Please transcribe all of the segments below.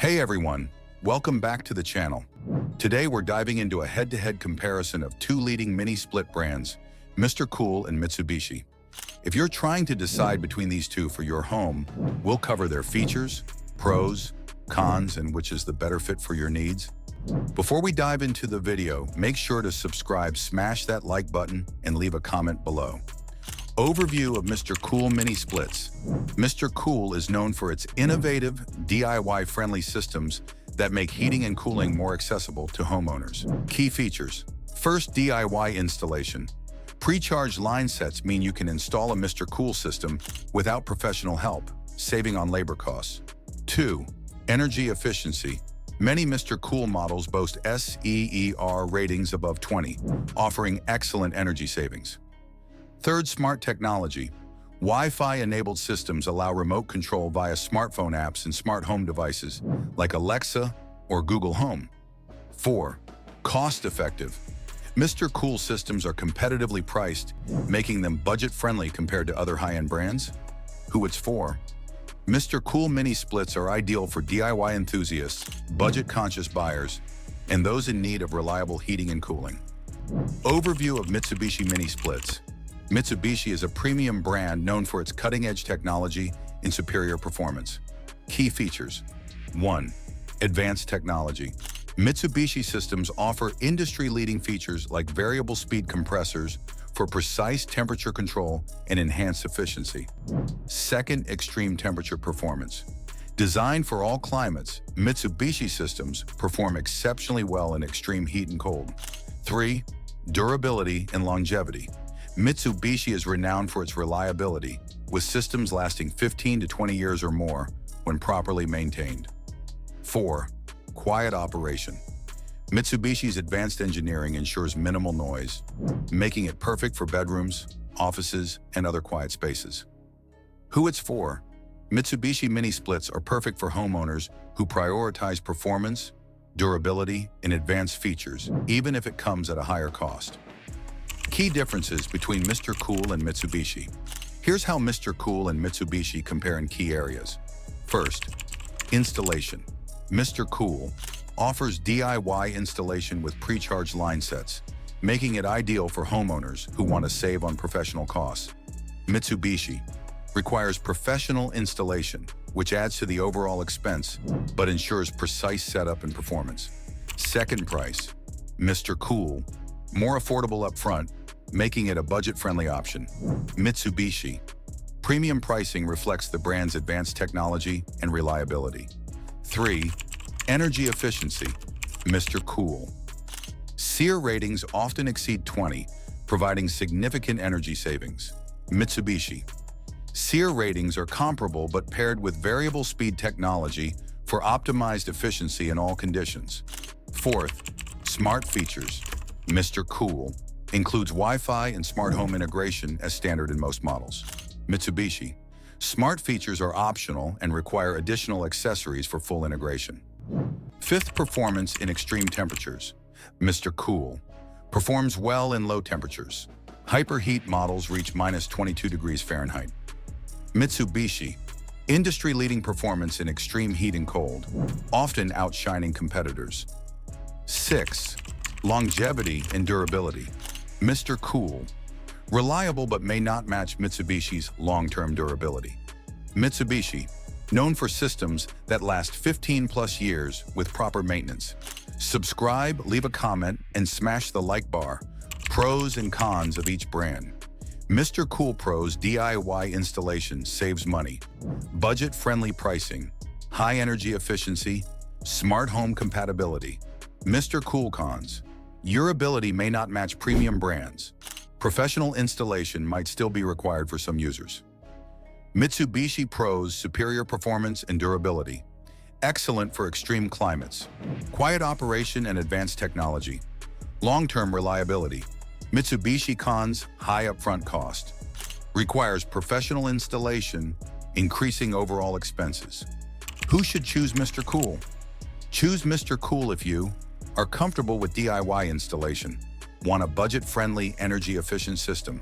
Hey everyone, welcome back to the channel. Today we're diving into a head-to-head comparison of two leading mini-split brands, Mr. Cool and Mitsubishi. If you're trying to decide between these two for your home, we'll cover their features, pros, cons, and which is the better fit for your needs. Before we dive into the video, make sure to subscribe, smash that like button, and leave a comment below. Overview of Mr. Cool Mini Splits. Mr. Cool is known for its innovative, DIY-friendly systems that make heating and cooling more accessible to homeowners. Key features. First, DIY installation. Pre-charged line sets mean you can install a Mr. Cool system without professional help, saving on labor costs. 2. Energy efficiency. Many Mr. Cool models boast SEER ratings above 20, offering excellent energy savings. Third, smart technology. Wi-Fi-enabled systems allow remote control via smartphone apps and smart home devices like Alexa or Google Home. 4. Cost-effective. Mr. Cool systems are competitively priced, making them budget-friendly compared to other high-end brands. Who it's for? Mr. Cool Mini Splits are ideal for DIY enthusiasts, budget-conscious buyers, and those in need of reliable heating and cooling. Overview of Mitsubishi Mini Splits. Mitsubishi is a premium brand known for its cutting-edge technology and superior performance. Key features. 1. Advanced technology. Mitsubishi systems offer industry-leading features like variable speed compressors for precise temperature control and enhanced efficiency. 2nd, extreme temperature performance. Designed for all climates, Mitsubishi systems perform exceptionally well in extreme heat and cold. 3. Durability and longevity. Mitsubishi is renowned for its reliability, with systems lasting 15 to 20 years or more when properly maintained. 4. Quiet operation. Mitsubishi's advanced engineering ensures minimal noise, making it perfect for bedrooms, offices, and other quiet spaces. Who it's for? Mitsubishi Mini Splits are perfect for homeowners who prioritize performance, durability, and advanced features, even if it comes at a higher cost. Key differences between Mr. Cool and Mitsubishi. Here's how Mr. Cool and Mitsubishi compare in key areas. First, installation. Mr. Cool offers DIY installation with pre-charged line sets, making it ideal for homeowners who want to save on professional costs. Mitsubishi requires professional installation, which adds to the overall expense, but ensures precise setup and performance. Second, price. Mr. Cool, more affordable upfront, making it a budget-friendly option. Mitsubishi, premium pricing reflects the brand's advanced technology and reliability. 3. Energy efficiency. Mr. Cool. SEER ratings often exceed 20, providing significant energy savings. Mitsubishi. SEER ratings are comparable but paired with variable speed technology for optimized efficiency in all conditions. 4th, smart features. Mr. Cool includes Wi-Fi and smart home integration as standard in most models. Mitsubishi. Smart features are optional and require additional accessories for full integration. 5th, performance in extreme temperatures. Mr. Cool performs well in low temperatures. Hyperheat models reach -22 degrees Fahrenheit. Mitsubishi. Industry-leading performance in extreme heat and cold, often outshining competitors. 6. Longevity and durability. Mr. Cool. Reliable but may not match Mitsubishi's long-term durability. Mitsubishi. Known for systems that last 15+ years with proper maintenance. Subscribe, leave a comment, and smash the like bar. Pros and cons of each brand. Mr. Cool Pro's DIY installation saves money. Budget-friendly pricing. High energy efficiency. Smart home compatibility. Mr. Cool cons. Your ability may not match premium brands. Professional installation might still be required for some users. Mitsubishi Pro's superior performance and durability. Excellent for extreme climates. Quiet operation and advanced technology. Long-term reliability. Mitsubishi cons, high upfront cost. Requires professional installation, increasing overall expenses. Who should choose Mr. Cool? Choose Mr. Cool if you are comfortable with DIY installation, want a budget-friendly, energy-efficient system,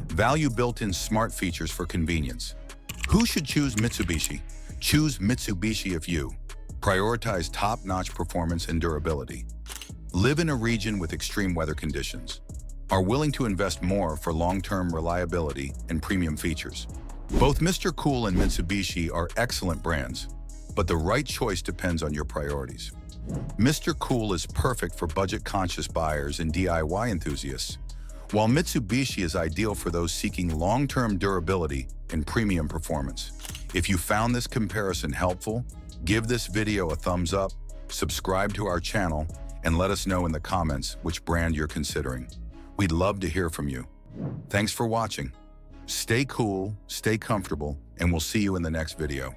value built-in smart features for convenience. Who should choose Mitsubishi? Choose Mitsubishi if you Prioritize top-notch performance and durability. Live in a region with extreme weather conditions. Are willing to invest more for long-term reliability and premium features. Both Mr. Cool and Mitsubishi are excellent brands, but the right choice depends on your priorities. Mr. Cool is perfect for budget-conscious buyers and DIY enthusiasts, while Mitsubishi is ideal for those seeking long-term durability and premium performance. If you found this comparison helpful, give this video a thumbs up, subscribe to our channel, and let us know in the comments which brand you're considering. We'd love to hear from you. Thanks for watching. Stay cool, stay comfortable, and we'll see you in the next video.